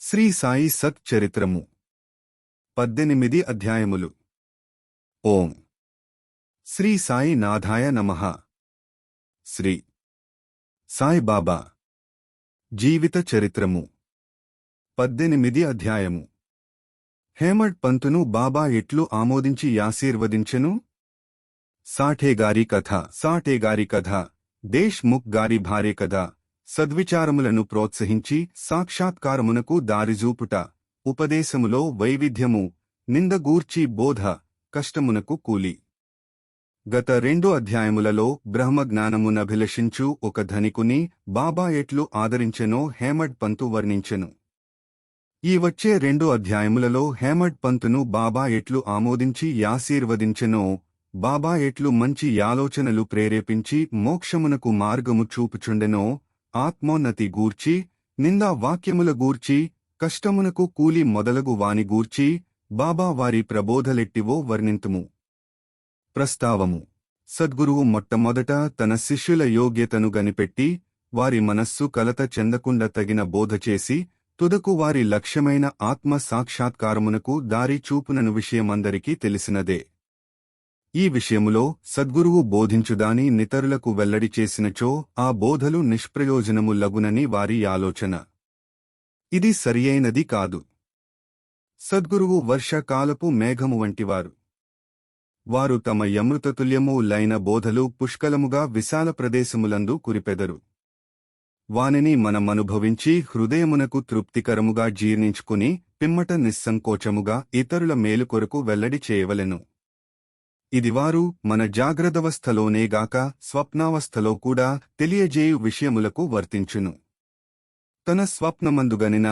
శ్రీ సాయి సత్ చరిత్రము 18 అధ్యాయములు. ఓం శ్రీ సాయి నాథాయ నమః. శ్రీ సాయి బాబా జీవిత చరిత్రము 18 అధ్యాయము. హేమడ్ పంతును బాబా ఎట్లు ఆమోదించి యాశీర్వదించెను. సాఠేగారి కథ దేశ్ ముఖ్ గారి భార్య కథ. సద్విచారములను ప్రోత్సహించి సాక్షాత్కారమునకు దారిజూపుట. ఉపదేశములో వైవిధ్యము, నిందగూర్చి బోధ, కష్టమునకు కూలి. గత 2 అధ్యాయములలో బ్రహ్మజ్ఞానమునభిలషించు ఒక ధనికుని బాబా ఎట్లు ఆదరించెనో హేమడ్ పంతు వర్ణించెను. ఈ వచ్చే 2 అధ్యాయములలో హేమడ్ పంతును బాబా ఎట్లు ఆమోదించి యాశీర్వదించెనో, బాబా ఎట్లు మంచి యాలోచనలు ప్రేరేపించి మోక్షమునకు మార్గము చూపుచుండెనో, ఆత్మోన్నతి గూర్చి, నిందా వాక్యముల గూర్చి, కష్టమునకు కూలి మొదలగు వాని గూర్చి బాబా వారి ప్రబోధలెట్టివో వర్ణింతుము. ప్రస్తావము. సద్గురువు మొట్టమొదట తన శిష్యుల యోగ్యతను గనిపెట్టి, వారి మనస్సు కలత చెందకుండా తగిన బోధచేసి, తుదకు వారి లక్ష్యమైన ఆత్మ సాక్షాత్కారమునకు దారి చూపునను విషయమందరికీ తెలిసినదే. ఈ విషయములో సద్గురువు బోధించుదాని నితరులకు వెల్లడి చేసినచో ఆ బోధలు నిష్ప్రయోజనము లగునని వారి ఆలోచన. ఇది సరియైనది కాదు. సద్గురువు వర్షకాలపు మేఘము వంటివారు. వారు తమ యమృతతుల్యము లైన బోధలు పుష్కలముగా విశాల ప్రదేశములందు కురిపెదరు. వానిని మనమనుభవించి హృదయమునకు తృప్తికరముగా జీర్ణించుకుని పిమ్మట నిస్సంకోచముగా ఇతరుల మేలు కొరకు వెల్లడి చేయవలెను. ఇది వారు మన జాగ్రత్తవస్థలోనేగాక స్వప్నావస్థలో కూడా తెలియజేయు విషయములకు వర్తించును. తన స్వప్నమందుగనిన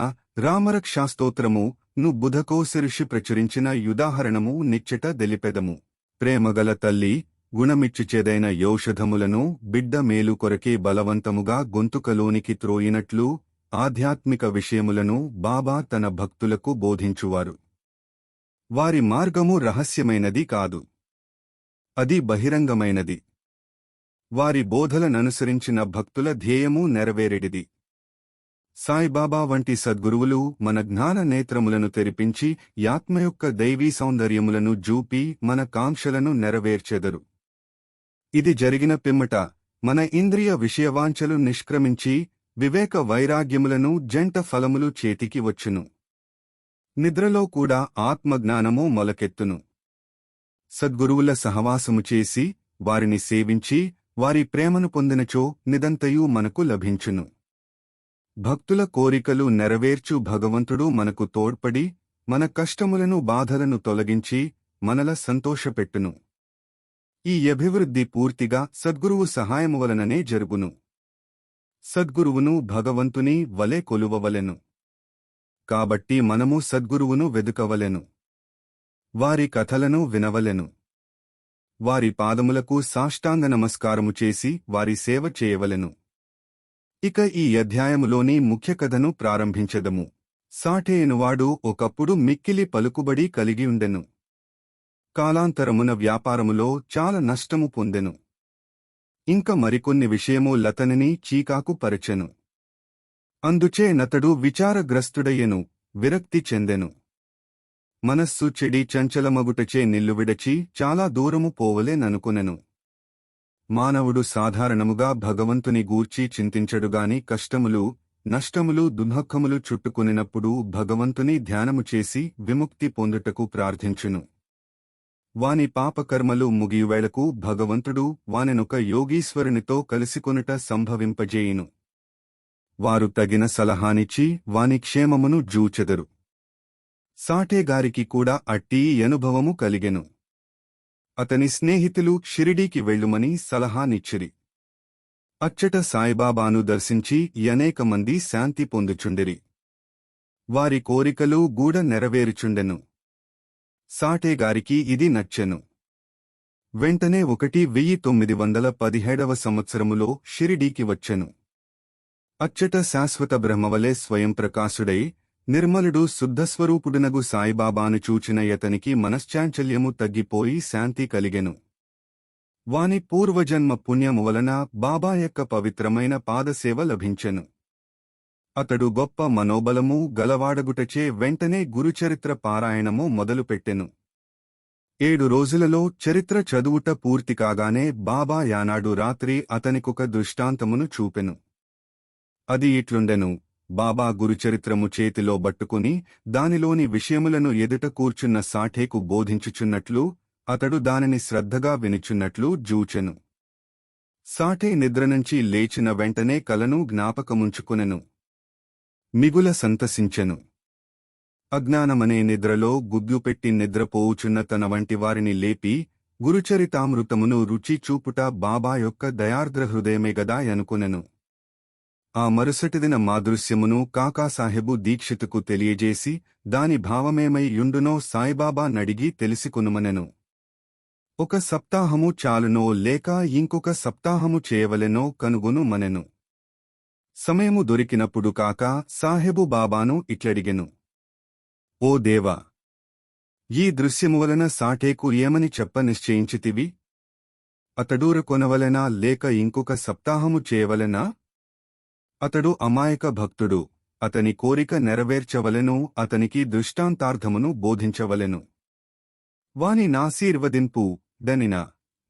రామరక్షాస్తోత్రము ను బుధకోశఋషి ప్రచురించిన యుదాహరణము నిచ్చట దెలిపెదము. ప్రేమగల తల్లి గుణమిచ్చుచేదైన యౌషధములను బిడ్డ మేలు కొరకే బలవంతముగా గొంతుకలోనికి త్రోయినట్లు ఆధ్యాత్మిక విషయములను బాబా తన భక్తులకు బోధించువారు. వారి మార్గము రహస్యమైనది కాదు, అది బహిరంగమైనది. వారి బోధలననుసరించిన భక్తుల ధ్యేయము నెరవేరెడిది. సాయిబాబా వంటి సద్గురువులు మన జ్ఞాన నేత్రములను తెరిపించి యాత్మ యొక్క దైవీ సౌందర్యములను జూపి మన కాంక్షలను నెరవేర్చెదరు. ఇది జరిగిన పిమ్మట మన ఇంద్రియ విషయవాంఛలు నిష్క్రమించి వివేక వైరాగ్యములను జంట ఫలములు చేతికి వచ్చును. నిద్రలో కూడా ఆత్మజ్ఞానము మొలకెత్తును. సద్గురువుల సహవాసము చేసి వారిని సేవించి వారి ప్రేమను పొందినచో నిదంతయు మనకు లభించును. భక్తుల కోరికలు నెరవేర్చు భగవంతుడు మనకు తోడ్పడి మన కష్టములను బాధలను తొలగించి మనల సంతోషపెట్టును. ఈ అభివృద్ధి పూర్తిగా సద్గురువు సహాయము వలననే జరుగును. సద్గురువును భగవంతుని వలె కొలువవలెను. కాబట్టి మనము సద్గురువును వెదుకవలెను. వారి కథలను వినవలెను. వారి పాదములకు సాష్టాంగ నమస్కారము చేసి వారి సేవ చేయవలెను. ఇక ఈ అధ్యాయములోని ముఖ్య కథను ప్రారంభించెదము. సాఠేయనువాడు ఒకప్పుడు మిక్కిలి పలుకుబడి కలిగియుండెను. కాలాంతరమున వ్యాపారములో చాలా నష్టము పొందెను. ఇంక మరికొన్ని విషయము లతనిని చీకాకు పరచెను. అందుచే నతడు విచారగ్రస్తుడయ్యెను, విరక్తి చెందెను. మనస్సు చెడి చంచలమగుటచే నిల్లువిడచి చాలా దూరము పోవలేననుకొనెను. మానవుడు సాధారణముగా భగవంతుని గూర్చి చింతించడుగాని కష్టములు, నష్టములు, దుఃఖములు చుట్టుకొనినప్పుడు భగవంతుని ధ్యానము చేసి విముక్తి పొందుటకు ప్రార్థించును. వాని పాపకర్మలు ముగియువేళకు భగవంతుడు వానెనొక యోగీశ్వరునితో కలిసికొనుట సంభవింపజేయును. వారు తగిన సలహానిచ్చి వాని క్షేమమును జూచెదరు. సాఠేగారికి కూడా అట్టి అనుభవము కలిగెను. అతని స్నేహితులు షిరిడీకి వెళ్ళుమని సలహానిచ్చిరి. అచ్చట సాయిబాబాను దర్శించి అనేక మంది శాంతి పొందుచుండిరి. వారి కోరికలు గూడ నెరవేరుచుండెను. సాఠేగారికి ఇది నచ్చెను. వెంటనే 1917 సంవత్సరములో షిరిడీకి వచ్చెను. అచ్చట శాశ్వత బ్రహ్మవలే స్వయం ప్రకాశుడై నిర్మలుడు శుద్ధస్వరూపుడునగు సాయిబాబాను చూచిన యతనికి మనశ్చాంచల్యము తగ్గిపోయి శాంతి కలిగెను. వాని పూర్వజన్మ పుణ్యము వలన బాబా యొక్క పవిత్రమైన పాదసేవ లభించెను. అతడు గొప్ప మనోబలము గలవాడగుటచే వెంటనే గురుచరిత్ర పారాయణము మొదలుపెట్టెను. 7 రోజులలో చరిత్ర చదువుట పూర్తి కాగానే బాబా యానాడు రాత్రి అతనికొక దృష్టాంతమును చూపెను. అది ఇట్లుండెను. బాబా గురుచరిత్రము చేతిలో బట్టుకుని దానిలోని విషయములను ఎదుట కూర్చున్న సాఠేకు బోధించుచున్నట్లు అతడు దానిని శ్రద్ధగా వినుచున్నట్లు జూచెను. సాఠే నిద్రనుంచి లేచిన వెంటనే కలను జ్ఞాపకముంచుకునెను. మిగుల సంతసించెను. అజ్ఞానమనే నిద్రలో గుద్దుపెట్టి నిద్రపోవుచున్న తన వంటి వారిని లేపి గురుచరితామృతమును రుచి చూపుట బాబా యొక్క దయార్ద్ర హృదయమే గదా యనుకునెను. ఆ మరుసటిదిన మాదృశ్యమును కాకాసాహెబు దీక్షితుకు తెలియజేసి దాని భావమేమై యుండునో సాయిబాబా నడిగి తెలిసికొనుమనెను. 1 సప్తాహము చాలునో లేక ఇంకొక సప్తాహము చేయవలెనో కనుగొనుమనెను. సమయము దొరికినప్పుడు కాకా సాహెబు బాబాను ఇట్లడిగెను. ఓ దేవా! ఈ దృశ్యము వలన సాఠేకు ఏమని చెప్ప నిశ్చయించితివి? అతడూర కొనవలెనా లేక ఇంకొక సప్తాహము చేయవలెనా? అతడు అమాయక భక్తుడు. అతని కోరిక నెరవేర్చవలెను. అతనికి దృష్టాంతార్థమును బోధించవలెను. వాని నాశీర్వదింపు దనిన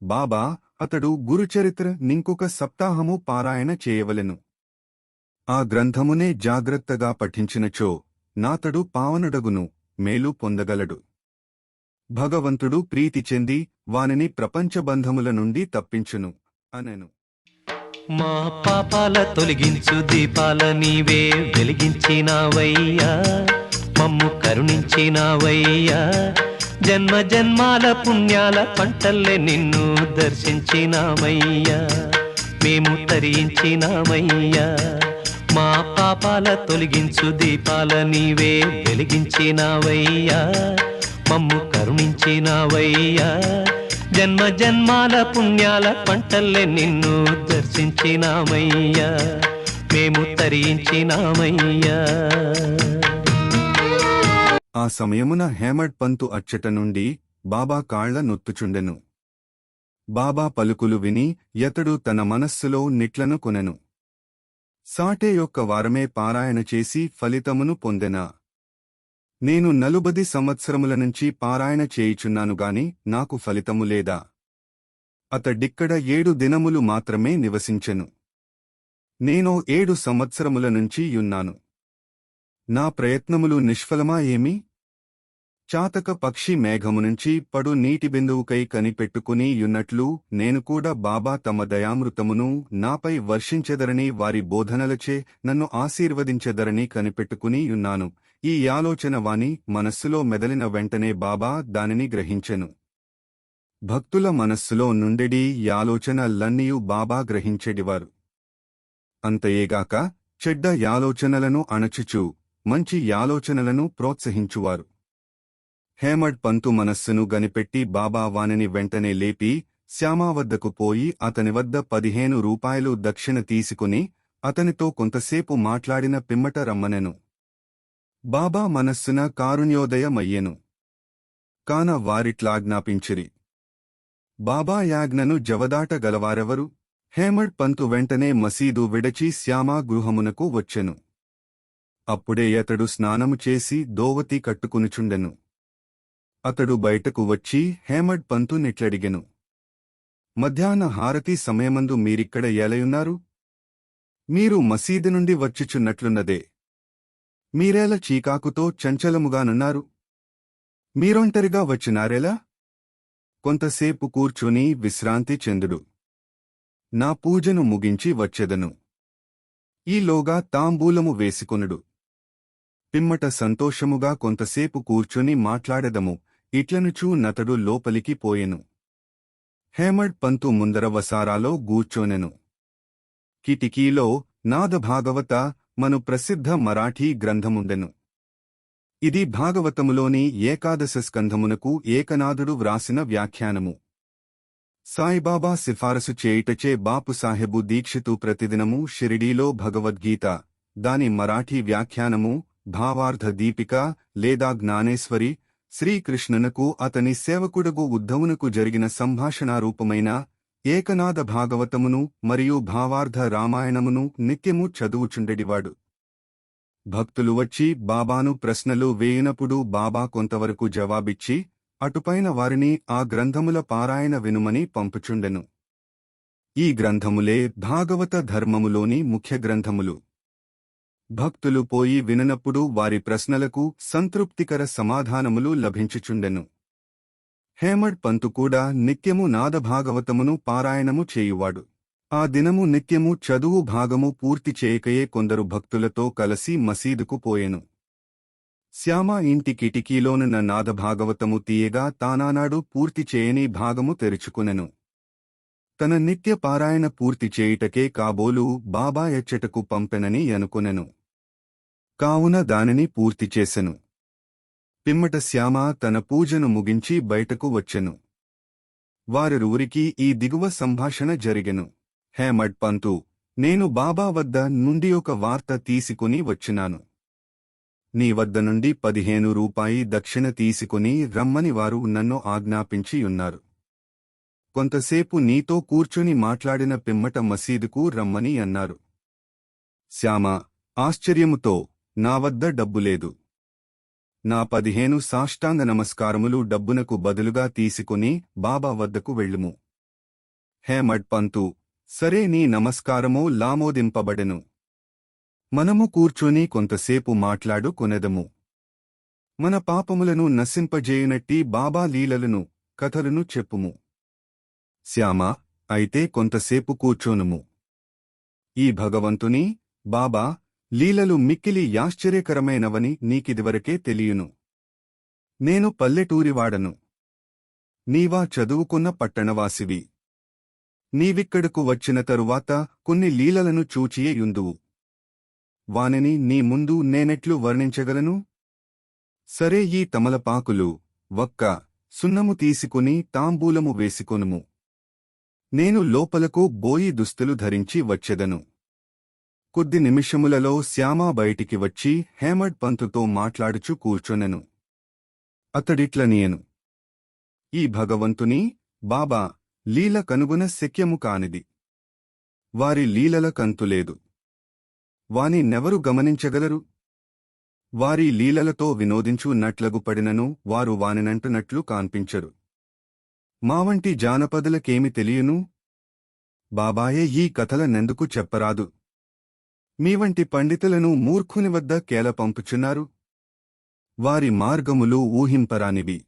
బాబా అతడు గురుచరిత్ర నింకొక సప్తాహము పారాయణ చేయవలెను. ఆ గ్రంథమునే జాగ్రత్తగా పఠించినచో నాతడు పావనుడగును, మేలు పొందగలడు. భగవంతుడు ప్రీతి చెంది వానిని ప్రపంచబంధముల నుండి తప్పించును అనెను. మా పాపాల తొలగించు దీపాల నీవే వెలిగించినావయ్యా, మమ్ము కరుణించినావయ్యా. జన్మ జన్మాల పుణ్యాల పంటల్లే నిన్ను దర్శించినామయ్యా, మేము తరించినామయ్యా. మా పాపాల తొలగించు దీపాల నీవే వెలిగించినావయ్యా, మమ్ము కరుణించినావయ్యా. జన్మ జన్మాల పుణ్యాల పంటల్లే నిన్ను దర్శించినామయ్యా, మేము తరించినామయ్యా. ఆ సమయమున హేమడ్ పంతు అచ్చట నుండి బాబా కాళ్ల నొత్తుచుండెను. బాబా పలుకులు విని యతడు తన మనస్సులో నిట్లను కొనెను. సాటే యొక్క వారమే పారాయణ చేసి ఫలితమును పొందెనా? నేను 40 సంవత్సరముల నుంచి పారాయణ చేయుచున్నానుగాని నాకు ఫలితము లేదా? అతడిక్కడ 7 దినములు మాత్రమే నివసించెను. నేను 7 సంవత్సరముల నుంచి యున్నాను. నా ప్రయత్నములు నిష్ఫలమా ఏమి? చాతక పక్షి మేఘమునుంచి పడు నీటి బిందువుకై కనిపెట్టుకుని యున్నట్లు నేను కూడా బాబా తమ దయామృతమును నాపై వర్షించెదరని వారి బోధనలచే నన్ను ఆశీర్వదించెదరని కనిపెట్టుకుని యున్నాను. ఈ ఆలోచన వాని మనస్సులో మెదలిన వెంటనే బాబా దానిని గ్రహించెను. భక్తుల మనస్సులో నుండెడి యాలోచనలన్నీయు బాబా గ్రహించెడివారు. అంతయేగాక చెడ్డ యాలోచనలను అణచుచు మంచి యాలోచనలను ప్రోత్సహించువారు. హేమడ్ పంతు మనస్సును గనిపెట్టి బాబా వానిని వెంటనే లేపి శ్యామా వద్దకు పోయి అతని వద్ద 15 రూపాయలు దక్షిణ తీసుకుని అతనితో కొంతసేపు మాట్లాడిన పిమ్మట రమ్మనెను. బాబా మనస్సున కారుణ్యోదయమయ్యెను. కాన వారిట్లాజ్ఞాపించిరి. బాబా యాజ్ఞను జవదాట గలవారెవరు? హేమడ్ పంతు వెంటనే మసీదు విడచి శ్యామా గృహమునకు వచ్చెను. అప్పుడే అతడు స్నానము చేసి దోవతి కట్టుకునుచుండెను. అతడు బయటకు వచ్చి హేమడ్ పంతు నిట్లడిగెను. మధ్యాహ్న హారతి సమయమందు మీరిక్కడ ఏలయున్నారు? మీరు మసీదు నుండి వచ్చుచున్నట్లున్నదే. మీరేల చీకాకుతో చంచలముగానున్నారు? మీరొంటరిగా వచ్చినారెలా? కొంతసేపు కూర్చుని విశ్రాంతి చెందుడు. నా పూజను ముగించి వచ్చెదను. ఈలోగా తాంబూలము వేసుకొనుడు. పిమ్మట సంతోషముగా కొంతసేపు కూర్చుని మాట్లాడెదము ఇట్లనుచూ నతడు లోపలికి పోయెను. హేమడ్ పంతు ముందర వసారాలో గూర్చోనెను. కిటికీలో నాదభాగవత మను ప్రసిద్ధ మరాఠీ గ్రంథముండెను. ఇది భాగవతములోని ఏకాదశ స్కంధమునకు ఏకనాథుడు వ్రాసిన వ్యాఖ్యానము. సాయిబాబా సిఫారసు చేయుటచే బాపుసాహెబు దీక్షితు ప్రతిదినము షిరిడీలో భగవద్గీత, దాని మరాఠీ వ్యాఖ్యానము, భావార్థ దీపిక లేదా జ్ఞానేశ్వరి, శ్రీకృష్ణునకు అతని సేవకుడగు ఉద్ధవునకు జరిగిన సంభాషణారూపమైన ఏకనాథ భాగవతమును మరియు భావార్థ రామాయణమును నిత్యము చదువుచుండెడివాడు. భక్తులు వచ్చి బాబాను ప్రశ్నలు వేయినప్పుడు బాబా కొంతవరకు జవాబిచ్చి అటుపైన వారిని ఆ గ్రంథముల పారాయణ వినుమని పంపుచుండెను. ఈ గ్రంథములే భాగవత ధర్మములోని ముఖ్య గ్రంథములు. భక్తులు పోయి విననప్పుడు వారి ప్రశ్నలకు సంతృప్తికర సమాధానములు లభించుచుండెను. హేమడ్ పంతు కూడా నిత్యము నాదభాగవతమును పారాయణము చేయువాడు. ఆ దినము నిత్యము చదువు భాగము పూర్తి చేయకయే కొందరు భక్తులతో కలసి మసీదుకు పోయెను. శ్యామ ఇంటి కిటికీలోనున్న నాదభాగవతము తీయగా తానానాడు పూర్తి చేయని భాగము తెరుచుకునెను. తన నిత్య పారాయణ పూర్తి చేయుటకే కాబోలు బాబా ఎచ్చటకు పంపెనని అనుకొనెను. కావున దానిని పూర్తి చేసెను. పిమ్మట శ్యామ తన పూజను ముగించి బయటకు వచ్చెను. వారిరువురికి ఈ దిగువ సంభాషణ జరిగెను. హేమడ్ పంతు, నేను బాబా వద్ద నుండి ఒక వార్త తీసుకుని వచ్చినాను. నీ వద్ద నుండి 15 రూపాయి దక్షిణ తీసుకుని రమ్మని వారు నన్ను ఆజ్ఞాపించియున్నారు. కొంతసేపు నీతో కూర్చుని మాట్లాడిన పిమ్మట మసీదుకు రమ్మని అన్నారు. శ్యామ ఆశ్చర్యముతో, నా వద్ద డబ్బులేదు. నా 15 సాష్టాంగ నమస్కారములు డబ్బునకు బదులుగా తీసుకుని బాబా వద్దకు వెళ్ళుము. హేమడ్ పంతు, సరే, నీ నమస్కారమో లామోదింపబడెను. మనము కూర్చొని కొంతసేపు మాట్లాడుకొనెదము. మన పాపములను నశింపజేయునట్టి బాబా లీలలను, కథలను చెప్పుము. శ్యామ, అయితే కొంతసేపు కూర్చోనుము. ఈ భగవంతుని, బాబా లీలలు మిక్కిలి యాశ్చర్యకరమైనవని నీకిదివరకే తెలియును. నేను పల్లెటూరివాడను. నీవా చదువుకున్న పట్టణవాసివి. నీవిక్కడకు వచ్చిన తరువాత కొన్ని లీలలను చూచియే యుందువు. వానిని నీ ముందు నేనెట్లు వర్ణించగలను? సరే, ఈ తమలపాకులు, వక్క, సున్నము తీసుకుని తాంబూలము వేసికొనుము. నేను లోపలకు బోయి దుస్తులు ధరించి వచ్చెదను. కొద్ది నిమిషములలో శ్యామ బయటికి వచ్చి హేమడ్ పంతుతో మాట్లాడుచు కూర్చొనెను. అతడిట్లనియెను. ఈ భగవంతుని, బాబా లీల కనుగొన శక్యము కానిది. వారి లీలల కంతులేదు. వాని నెవరు గమనించగలరు? వారి లీలలతో వినోదించున్నట్లగు పడినను వారు వానినంటున్నట్లు కాన్పించరు. మావంటి జానపదులకేమి తెలియను? బాబాయే ఈ కథలనెందుకు చెప్పరాదు? మీవంటి పండితులను మూర్ఖుని వద్ద కేల పంపుచున్నారు. వారి మార్గములు ఊహింపరానివి.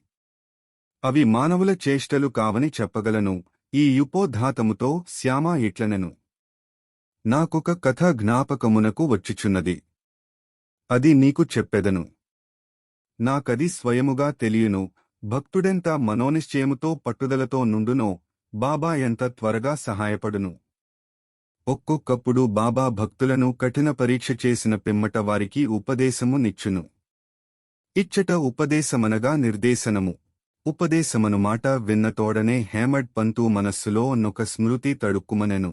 అవి మానవుల చేష్టలు కావని చెప్పగలను. ఈ యుపోద్ధాతముతో శ్యామ ఇట్లనెను. నాకొక కథ జ్ఞాపకమునకు వచ్చుచున్నది. అది నీకు చెప్పెదను. నాకది స్వయముగా తెలియను. భక్తుడెంత మనోనిశ్చయముతో పట్టుదలతో నుండునో బాబా ఎంత త్వరగా సహాయపడును. ఒక్కొక్కప్పుడు బాబా భక్తులను కఠిన పరీక్ష చేసిన పిమ్మట వారికి ఉపదేశము నిచ్చును. ఇచ్చట ఉపదేశమనగా నిర్దేశనము. ఉపదేశమను మాట విన్నతోడనే హేమడ్ పంతు మనస్సులో నొక స్మృతి తడుక్కుమనెను.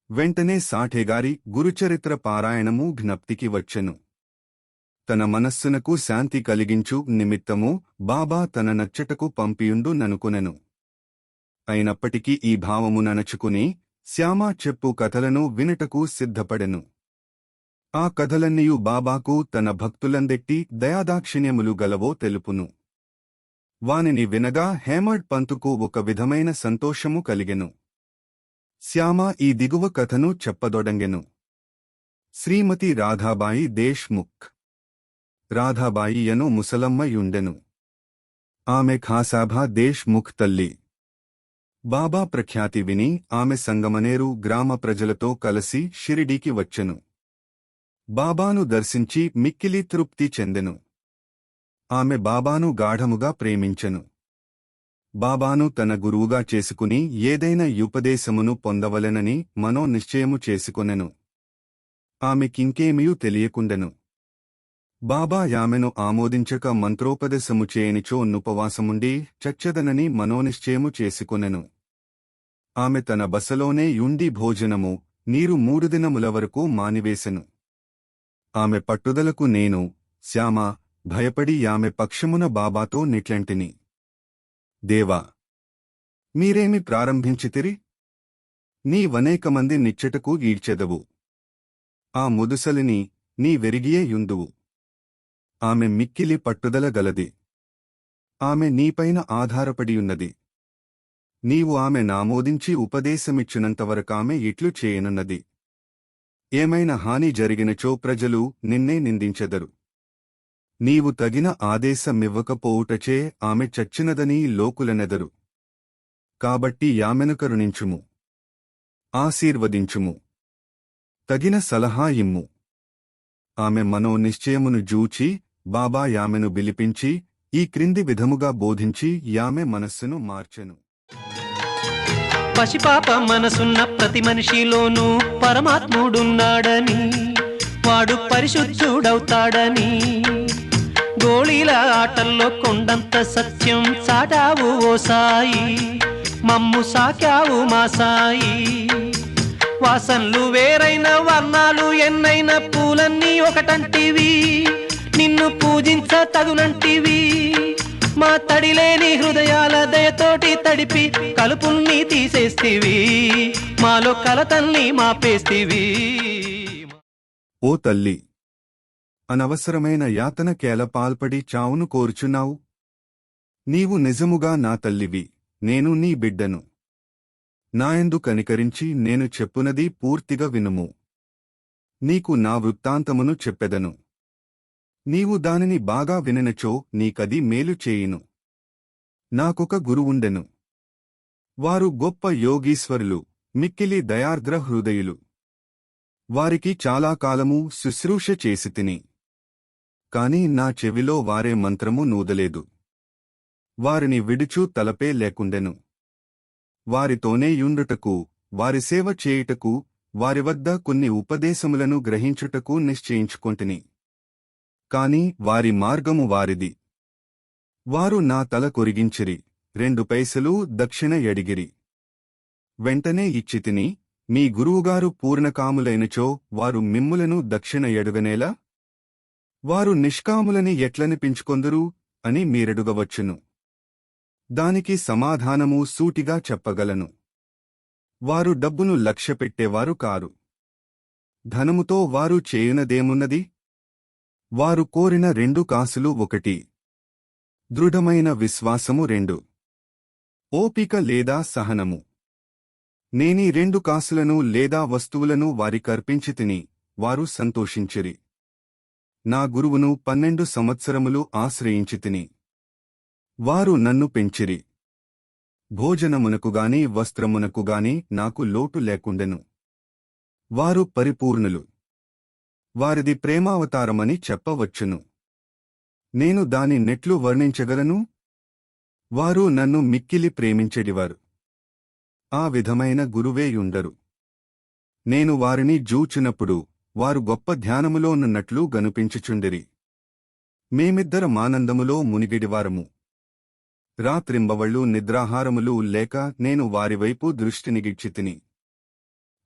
వెంటనే సాఠేగారి గురుచరిత్ర పారాయణము జ్ఞప్తికి వచ్చెను. తన మనస్సునకు శాంతి కలిగించు నిమిత్తము బాబా తన నచ్చటకు పంపియుండు ననుకొనెను. అయినప్పటికీ ఈ భావము ననచుకుని శ్యామ చెప్పు కథలను వినుటకు సిద్ధపడెను. ఆ కథలన్నీయు బాబాకు తన భక్తులందెట్టి దయాదాక్షిణ్యములు గలవో తెలుపును. వానిని వినగా హేమడ్ పంతుకు ఒక విధమైన సంతోషము కలిగెను. శ్యామ ఈ దిగువ కథను చెప్పదొడంగెను. శ్రీమతి రాధాబాయి దేశ్ముఖ్. రాధాబాయి యను ముసలమ్మయుండెను. ఆమె ఖాసాభా దేశ్ముఖ్ తల్లి. బాబా ప్రఖ్యాతి విని ఆమె సంగమనేరు గ్రామ ప్రజలతో కలసి షిరిడీకి వచ్చెను. బాబాను దర్శించి మిక్కిలి తృప్తి చెందెను. ఆమె బాబాను గాఢముగా ప్రేమించెను. బాబాను తన గురువుగా చేసుకుని ఏదైనా యుపదేశమును పొందవలెనని మనోనిశ్చయము చేసుకొనెను. ఆమెకింకేమియూ తెలియకుండెను. బాబా యామెను ఆమోదించక మంత్రోపదేశము చేయనిచో నుపవాసముండి చచ్చెదనని మనోనిశ్చయము చేసుకొనెను. ఆమె తన బసలోనే యుండి భోజనము, నీరు 3 దినముల వరకు మానివేశెను. ఆమె పట్టుదలకు నేను, శ్యామ, భయపడి ఆమె పక్షమున బాబాతో నిట్లంటిని. దేవా, మీరేమి ప్రారంభించితిరి? నీవనేకమంది నిచ్చెటకు ఈడ్చెదవు. ఆ ముదుసలిని నీ వెరిగియే యుందువు. ఆమె మిక్కిలి పట్టుదల గలది. ఆమె నీపైన ఆధారపడియున్నది. నీవు ఆమె నామోదించి ఉపదేశమిచ్చినంతవరకామె ఇట్లు చేయనున్నది. ఏమైనా హాని జరిగినచో ప్రజలు నిన్నే నిందించెదరు. నీవు తగిన ఆదేశమివ్వకపోవుటచే ఆమె చచ్చినదని లోకులనెదరు. కాబట్టి యామెను కరుణించుము, ఆశీర్వదించుము, తగిన సలహా ఇమ్ము. ఆమె మనోనిశ్చయమును జూచి బాబా యామెను బిలిపించి ఈ క్రింది విధముగా బోధించి యామె మనస్సును మార్చెను. పసిపాప మనసున్న ప్రతి మనిషిలోనూ పరమాత్ముడున్నాడని, వాడు పరిశుద్ధుడవుతాడని, గోళీల ఆటల్లో కొండంత సత్యం చాటావు ఓ సాయి, మమ్ము సాకావు మా సాయి. వాసనలు వేరైన వర్ణాలు ఎన్నైన పూలన్నీ ఒకటంటివి, నిన్ను పూజించ తగునంటివి. మా తడిలేని హృదయాల దయతోటి తడిపి కలుపుల్ని తీసేస్తివి, మాలో కలతల్ని మాపేస్తివి. ఓ తల్లి, అనవసరమైన యాతనకేల పాల్పడి చావును కోరుచున్నావు? నీవు నిజముగా నా తల్లివి, నేను నీ బిడ్డను. నాయందు కనికరించి నేను చెప్పునది పూర్తిగా వినుము. నీకు నా వృత్తాంతమును చెప్పెదను. నీవు దానిని బాగా విననచో నీకది మేలు చేయును. నాకొక గురువుండెను. వారు గొప్ప యోగీశ్వరులు, మిక్కిలి దయార్ద్ర హృదయులు. వారికి చాలా కాలము శుశ్రూష చేసితిని. కాని నా చెవిలో వారే మంత్రము నూదలేదు. వారిని విడుచు తలపే లేకుండెను. వారితోనే యుండుటకు, వారి సేవ చేయుటకు, వారి వద్ద కొన్ని ఉపదేశములను గ్రహించుటకు నిశ్చయించుకొంటిని. కాని వారి మార్గము వారిది. వారు నా తల కొరిగించిరి, 2 పైసలు దక్షిణ ఎడిగిరి. వెంటనే ఇచ్చితిని, మీ గురువుగారు పూర్ణకాములైనచో వారు మిమ్ములను దక్షిణ ఎడుగనేలా? వారు నిష్కాములని ఎట్లనిపించుకొందురు అని మీరెడుగవచ్చును. దానికి సమాధానము సూటిగా చెప్పగలను. వారు డబ్బును లక్ష్యపెట్టేవారు కారు. ధనముతో వారు చేయునదేమున్నది? వారు కోరిన 2 కాసులు 1, దృఢమైన విశ్వాసము 2, ఓపిక లేదా సహనము. నేనీ 2 కాసులను లేదా వస్తువులను వారికర్పించితిని, వారు సంతోషించిరి. నా గురువును 12 సంవత్సరములు ఆశ్రయించితిని. వారు నన్ను పెంచిరి. భోజనమునకుగాని వస్త్రమునకుగాని నాకు లోటు లేకుండెను. వారు పరిపూర్ణులు. వారిది ప్రేమావతారమని చెప్పవచ్చును. నేను దాని నెట్లు వర్ణించగలను? వారు నన్ను మిక్కిలి ప్రేమించెడివారు. ఆ విధమైన గురువేయుండరు. నేను వారిని జూచినప్పుడు వారు గొప్ప ధ్యానములోనున్నట్లు గనుపించుచుండిరి. మేమిద్దరమానందములో మునిగిడివారము. రాత్రింబవళ్ళు నిద్రాహారములు లేక నేను వారివైపు దృష్టినిగిచ్చితిని.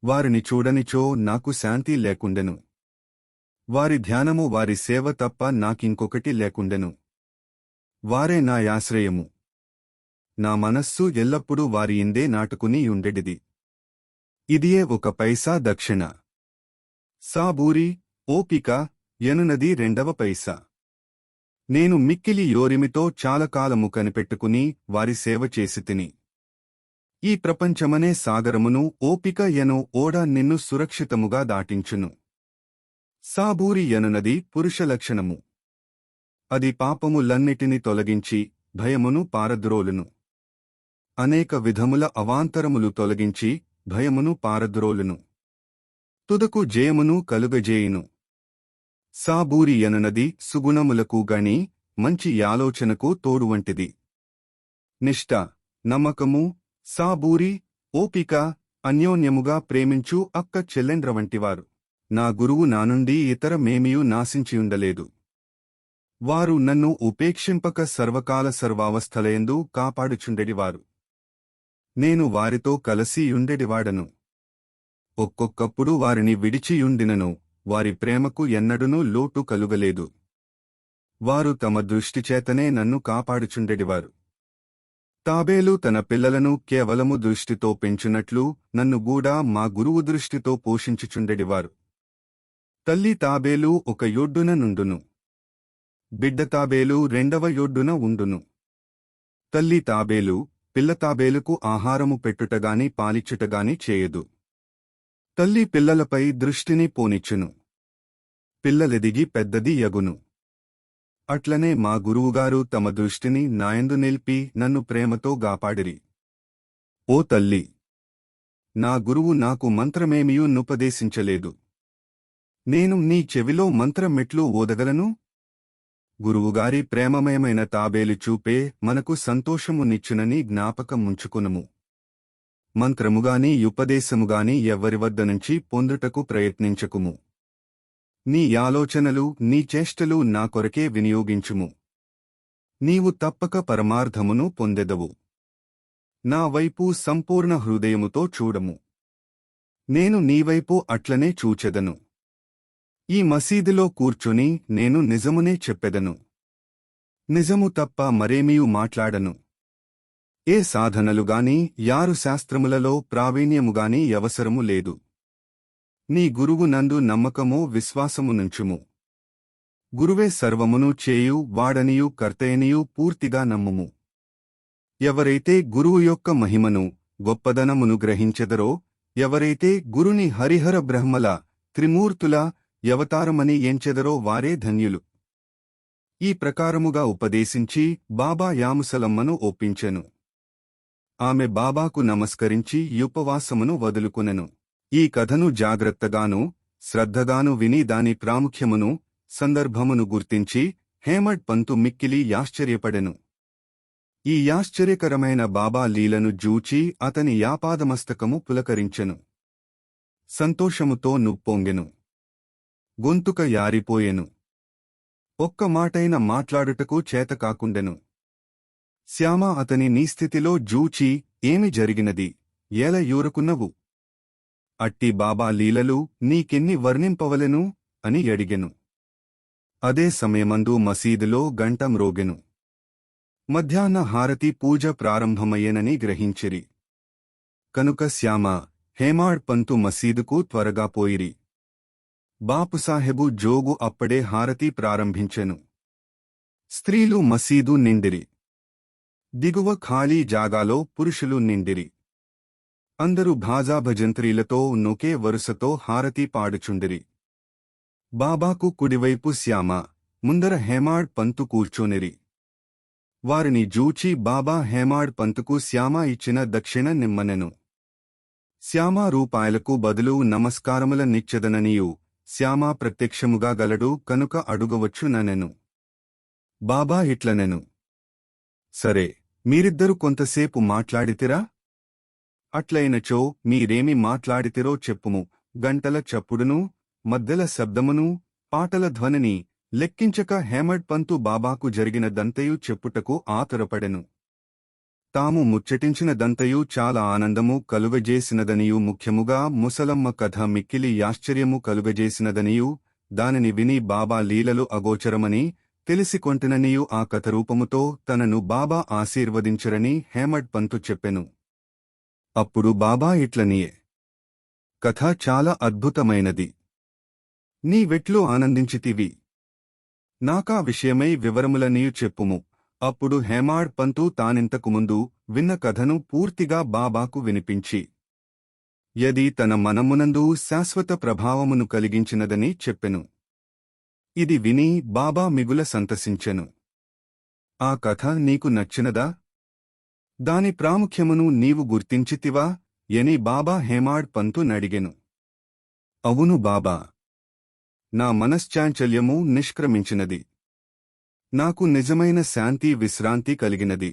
వారిని చూడనిచో నాకు శాంతి లేకుండెను. వారి ధ్యానము వారి సేవ తప్ప నాకింకొకటి లేకుండెను. వారే నా యాశ్రయము. నా మనస్సు ఎల్లప్పుడూ వారి ఇందే నాటుకుని యుండెడిది. ఇదియే 1 పైసా దక్షిణ. సాబూరి, ఓపిక ఎనునది 2వ పైసా. నేను మిక్కిలి యోరిమితో చాలకాలము కనిపెట్టుకుని వారి సేవ చేసితిని. ఈ ప్రపంచమనే సాగరమును ఓపిక ఎను ఓడ నిన్ను సురక్షితముగా దాటించును. సాబూరి ఎనునది పురుషలక్షణము. అది పాపములన్నిటిని తొలగించి భయమును పారద్రోలును. అనేక విధముల అవాంతరములు తొలగించి భయమును పారద్రోలును. తుదకు జయమును కలుగజేయును. సాబూరి ఎనునది సుగుణములకు గణి, మంచి యాలోచనకు తోడువంటిది. నిష్ఠ, నమ్మకము, సాబూరి, ఓపిక, అన్యోన్యముగా ప్రేమించు అక్క చెల్లెండ్ర వంటివారు. నా గురువు నానుండి ఇతర మేమియు నాశించియుండలేదు. వారు నన్ను ఉపేక్షింపక సర్వకాల సర్వావస్థలయందు కాపాడుచుండెడివారు. నేను వారితో కలసియుండెడివాడను. ఒక్కొక్కప్పుడు వారిని విడిచియుండినను వారి ప్రేమకు ఎన్నడునూ లోటు కలుగలేదు. వారు తమ దృష్టిచేతనే నన్ను కాపాడుచుండెడివారు. తాబేలు తన పిల్లలను కేవలము దృష్టితో పెంచునట్లు నన్ను గూడా మా గురువు దృష్టితో పోషించుచుండెడివారు. తల్లి తాబేలు ఒక యొడ్డున నుండును. బిడ్డ తాబేలు రెండవ యొడ్డున ఉండును. తల్లి తాబేలు పిల్ల తాబేలుకు ఆహారము పెట్టుటగాని పాలిచ్చుటగాని చేయదు. తల్లి పిల్లలపై దృష్టిని పోనిచ్చును. పిల్లలెదిగి పెద్దది యగును. అట్లనే మా గురువుగారు తమ దృష్టిని నాయందు నిలిపి నన్ను ప్రేమతో గాపాడిరి. ఓ తల్లి, నా గురువు నాకు మంత్రమేమియూ నుపదేశించలేదు. నేను నీ చెవిలో మంత్రమెట్లు ఓదగలను? గురువుగారి ప్రేమమయమైన తాబేలు చూపే మనకు సంతోషమునిచ్చునని జ్ఞాపకముంచుకునుము. మంత్రముగాని యుపదేశముగాని ఎవ్వరివద్దనుంచి పొందుటకు ప్రయత్నించకుము. నీ ఆలోచనలు నీ చేష్టలు నా కొరకే వినియోగించుము. నీవు తప్పక పరమార్థమును పొందెదవు. నా వైపు సంపూర్ణ హృదయముతో చూడము. నేను నీవైపు అట్లనే చూచెదను. ఈ మసీదులో కూర్చుని నేను నిజమునే చెప్పెదను. నిజము తప్ప మరేమీయూ మాట్లాడను. ఏ సాధనలుగాని యారు శాస్త్రములలో ప్రావీణ్యముగాని అవసరము లేదు. నీ గురువు నందు నమ్మకము విశ్వాసమునుంచుము. గురువే సర్వమును చేయు వాడనియు కర్తయనియు పూర్తిగా నమ్ముము. ఎవరైతే గురువు యొక్క మహిమను గొప్పదనమును గ్రహించెదరో, ఎవరైతే గురుని హరిహర బ్రహ్మల త్రిమూర్తుల అవతారమని ఎంచెదరో వారే ధన్యులు. ఈ ప్రకారముగా ఉపదేశించి బాబా యాముసలమ్మను ఒప్పించెను. ఆమె బాబాకు నమస్కరించి యుపవాసమును వదులుకునెను. ఈ కథను జాగ్రత్తగాను శ్రద్ధగాను విని దాని ప్రాముఖ్యమును సందర్భమును గుర్తించి హేమడ్ పంతు మిక్కిలి యాశ్చర్యపడెను. ఈ యాశ్చర్యకరమైన బాబా లీలను జూచి అతని యాపాదమస్తకము పులకరించెను. సంతోషముతో నుప్పొంగెను. గొంతుక యారిపోయెను. ఒక్క మాటైన మాట్లాడుటకు చేతకాకుండెను. శ్యామ అతని నీ స్థితిలో జూచి ఏమి జరిగినది, ఏల యూరకున్నవు? అట్టి బాబా లీలలు నీకెన్ని వర్ణింపవలెను అని అడిగెను. అదే సమయమందు మసీదులో గంట మ్రోగెను. మధ్యాహ్న హారతి పూజ ప్రారంభమయ్యెనని గ్రహించిరి. కనుక శ్యామ హేమాడ్ పంతు మసీదుకు త్వరగా పోయిరి. బాపుసాహెబు జోగు అప్పుడే హారతి ప్రారంభించెను. స్త్రీలు మసీదు నిండిరి. దిగువ ఖాళీ జాగాలో పురుషులు నిండిరి. అందరూ భాజాభజంత్రీలతో నొకే వరుసతో హారతి పాడుచుండిరి. బాబాకు కుడివైపు శ్యామ, ముందర హేమాడ్ పంతు కూర్చోనిరి. వారిని జూచి బాబా హేమాడ్ పంతుకు శ్యామ ఇచ్చిన దక్షిణ నిమ్మనెను. శ్యామ రూపాయలకు బదులు నమస్కారముల నిచ్చెదననియు శ్యామ ప్రత్యక్షముగా గలడు కనుక అడుగవచ్చుననెను. బాబా ఇట్లనెను, సరే, మీరిద్దరు కొంతసేపు మాట్లాడితిరా? అట్లయినచో మీరేమి మాట్లాడితిరో చెప్పుము. గంటల చప్పుడును మద్దెల శబ్దమును పాటల ధ్వనిని లెక్కించక హేమడ్ పంతు బాబాకు జరిగిన దంతయు చెప్పుటకు ఆతురపడెను. తాము ముచ్చటించిన దంతయు చాలా ఆనందము కలుగజేసినదనియు ముఖ్యముగా ముసలమ్మ కథ మిక్కిలి యాశ్చర్యము కలుగజేసినదనియు దానిని విని బాబా లీలలు అగోచరమని తెలిసికొంటిననియు ఆ కథ రూపముతో తనను బాబా ఆశీర్వదించరని హేమడ్ పంతు చెప్పెను. అప్పుడు బాబా ఇట్లనియే, కథ చాలా అద్భుతమైనది. నీవెట్లు ఆనందించితివి? నాకా విషయమై వివరములనియు చెప్పుము. అప్పుడు హేమాడ్ పంతు తానింతకు ముందు విన్న కథను పూర్తిగా బాబాకు వినిపించి యది తన మనమునందు శాశ్వత ప్రభావమును కలిగించినదని చెప్పెను. ఇది విని బాబా మిగుల సంతసించెను. ఆ కథ నీకు నచ్చినదా? దాని ప్రాముఖ్యమును నీవు గుర్తించితివా అని బాబా హేమాడ్ పంతు నడిగెను. అవును బాబా, నా మనశ్చాంచల్యము నిష్క్రమించినది. నాకు నిజమైన శాంతి విశ్రాంతి కలిగినది.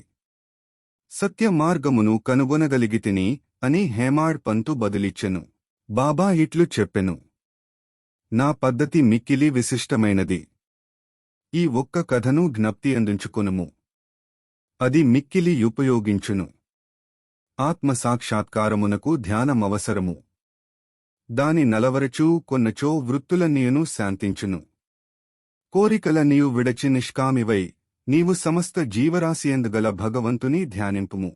సత్య మార్గమును కనుగొనగలిగితిని అని హేమాడ్ పంతు బదులిచ్చెను. బాబా ఇట్లు చెప్పెను, నా పద్ధతి మిక్కిలి విశిష్టమైనది. ఈ ఒక్క కథను జ్ఞప్తి అందించుకొనుము. అది మిక్కిలి ఉపయోగించును. ఆత్మసాక్షాత్కారమునకు ధ్యానమవసరము. దాని నలవరచూ కొన్నచో వృత్తులన్నీయును శాంతించును. కోరికలన్నీయు విడచి నిష్కామివై నీవు సమస్త జీవరాశియందుగల భగవంతుని ధ్యానింపుము.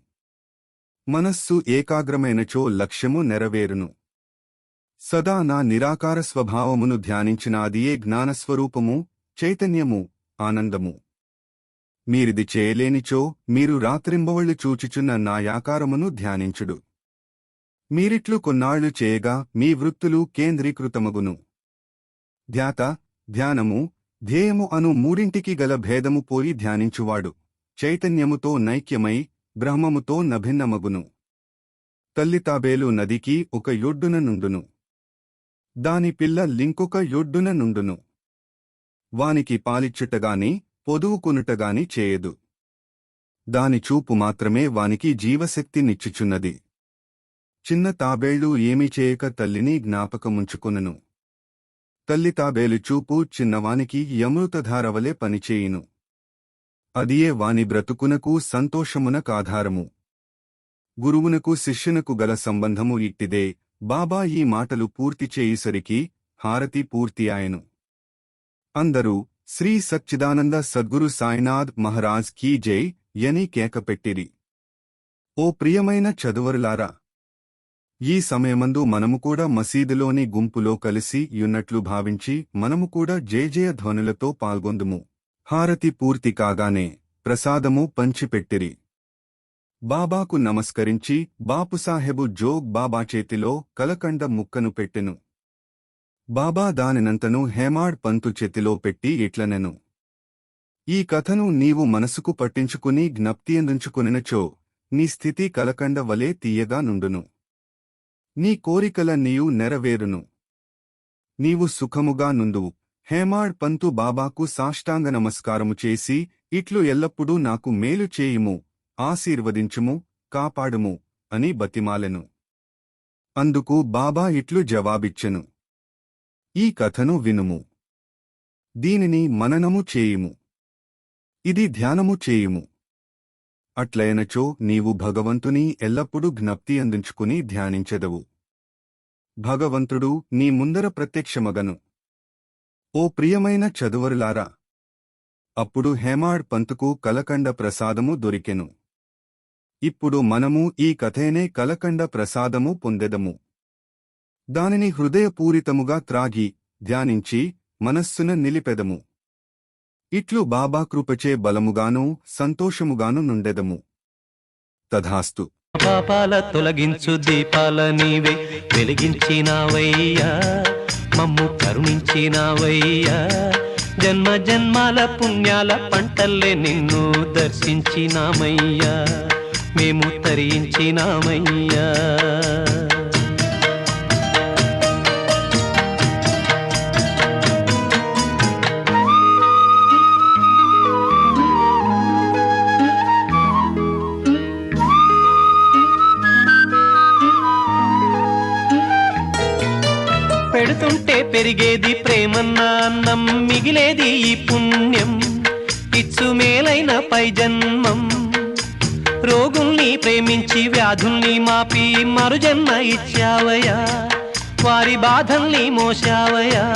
మనస్సు ఏకాగ్రమైనచో లక్ష్యము నెరవేరును. సదా నా నిరాకార స్వభావమును ధ్యానించినాదియే జ్ఞానస్వరూపము, చైతన్యము, ఆనందము. మీరిది చేయలేనిచో మీరు రాత్రింబవళ్ళు చూచుచున్న నా యాకారమును ధ్యానించుడు. మీరిట్లు కొన్నాళ్లు చేయగా మీ వృత్తులు కేంద్రీకృతమగును. ధ్యాత, ధ్యానము, ధ్యేయము అను మూడింటికి గల భేదము పోయి ధ్యానించువాడు చైతన్యముతో నైక్యమై బ్రహ్మముతో నభిన్నమగును. తల్లి తాబేలు నదికి ఒక యొడ్డున నుండును. దాని పిల్ల లింకొక యొడ్డున నుండును. వానికి పాలిచ్చుటగాని పొదువుకొనుటగాని చేయదు. దాని చూపు మాత్రమే వానికి జీవశక్తినిచ్చుచున్నది. చిన్న తాబేళ్లు ఏమీ చేయక తల్లిని జ్ఞాపకముంచుకొనును. తల్లి తాబేలు చూపు చిన్నవానికి యమృతధారవలే పనిచేయును. అదియే వాని బ్రతుకునకు సంతోషమునకాధారము. గురువునకు శిష్యునకు గల సంబంధము ఇట్టిదే. బాబా ఈ మాటలు పూర్తి చేయుసరికి హారతి పూర్తి ఆయను. అందరూ శ్రీ సచ్చిదానంద సద్గురు సాయినాథ్ మహారాజ్ కీ జై యని కేకపెట్టిరి. ఓ ప్రియమైన చదువరులారా, ఈ సమయమందు మనము కూడా మసీదులోని గుంపులో కలిసి యున్నట్లు భావించి మనము కూడా జయజయ ధ్వనులతో పాల్గొందుము. హారతి పూర్తి కాగానే ప్రసాదము పంచిపెట్టిరి. బాబాకు నమస్కరించి బాపుసాహెబు జోగ్ బాబా చేతిలో కలకండ ముక్కను పెట్టెను. బాబా దానినంతను హేమాడ్ పంతు చేతిలో పెట్టి ఇట్లనెను: ఈ కథను నీవు మనసుకు పట్టించుకుని జ్ఞప్తియందుంచుకొనినచో నీ స్థితి కలకండ వలె తీయగా నుండును. నీ కోరికల నీవు నెరవేరును. నీవు సుఖముగా నుండువు. హేమాడ్ పంతు బాబాకు సాష్టాంగ నమస్కారము చేసి ఇట్లు ఎల్లప్పుడూ నాకు మేలు చేయుము, ఆశీర్వదించుము, కాపాడుము అని బతిమాలెను. అందుకు బాబా ఇట్లు జవాబిచ్చెను: ఈ కథను వినుము. దీనిని మననము చేయుము. ఇది ధ్యానము చేయుము. అట్లయనచో నీవు భగవంతుని ఎల్లప్పుడూ జ్ఞప్తి అందించుకుని ధ్యానించెదవు. భగవంతుడు నీ ముందర ప్రత్యక్షమగను. ఓ ప్రియమైన చదువరులారా, అప్పుడు హేమాడ్ పంతుకు కలకండ ప్రసాదము దొరికెను. ఇప్పుడు మనము ఈ కథేనే కలకండ ప్రసాదము పొందెదము. దానిని హృదయపూరితముగా త్రాగి ధ్యానించి మనస్సున నిలిపెదము. ఇట్లు బాబా కృపచే బలముగాను సంతోషముగాను నుండెదము. తథాస్తు. పాపాల తొలగించు దీపాల నీవే వెలిగించినావయ్యా, మమ్ము కరుణించినావయ్యా. జన్మ జన్మాల పుణ్యాల పంటల్లే నిన్ను దర్శించినామయ్యా, మేము తరించినామయ్యా. పెడుతుంటే పెరిగేది ప్రేమన్న అన్నం, మిగిలేది ఈ పుణ్యం, ఇచ్చు మేలైన పై జన్మం. రోగుల్ని ప్రేమించి వ్యాధుల్ని మాపి మరుజన్మ ఇచ్చావయ్యా, వారి బాధల్ని మోసావయ్యా.